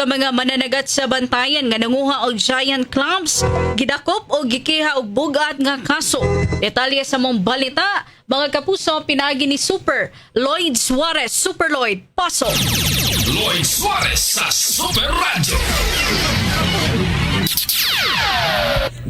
ka mga mananagat sa bantayan nga nanguha og giant clams, gidakop o gikiha og bugat nga kaso. Detalye sa mong balita, mga kapuso, pinagi ni Super Lloyd Suarez, Super Lloyd, paso. Lloyd Suarez sa Super Radio.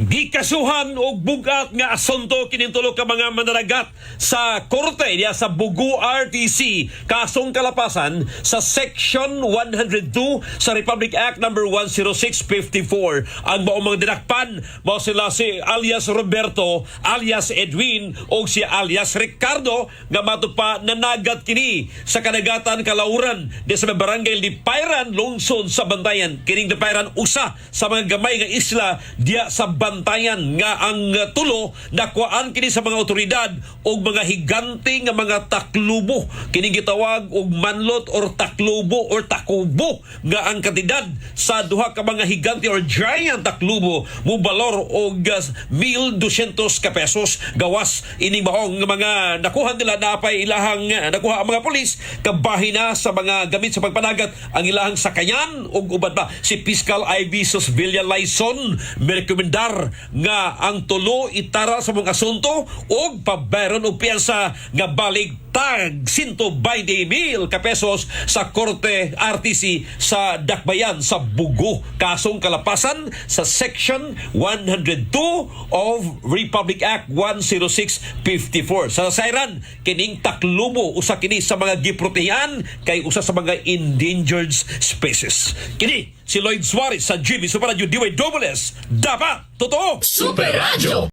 Gikasuhan og bugat nga asunto kinintulo ka mga mananagat sa korte diya sa Bugu RTC kasong kalapasan sa Section 102 sa Republic Act number 10654. Ang maong mga dinakpan mao sila si alias Roberto, alias Edwin o si alias Ricardo nga matud pa nanagat kini sa kanagatan Kalauran di sa barangay Lipayran, lungsod sa Bantayan. Kining Lipayran usa sa mga gamay nga isla diya sa Bantayan nga ang tulo nakuhaan kini sa mga otoridad og mga higante nga mga taklubo, kini gitawag og manlot or taklubo or takubo nga ang kantidad sa duha ka mga higante or giant taklubo mo balor og 1,200 ka pesos gawas ini maong mga nakuha nila napay ilahang nakuha ang mga pulis kabahin na sa mga gamit sa pagpanagat ang ilahang sakayan og uban pa si Fiscal Ivy Susvilla Laison merekomendar nga ang tulo itara sa mga asunto og pabayaron og piyansa nga balig tag 120,000 ka pesos sa Korte RTC sa Dakbayan sa Bugu. Kasong kalapasan sa Section 102 of Republic Act 10654. Sa Sairan, kining taklubo usa kini sa mga giprotehan kay usa sa mga endangered species. Kini si Lloyd Suarez sa GB Super Radio DYSS. Dapat totoo! Super Radio.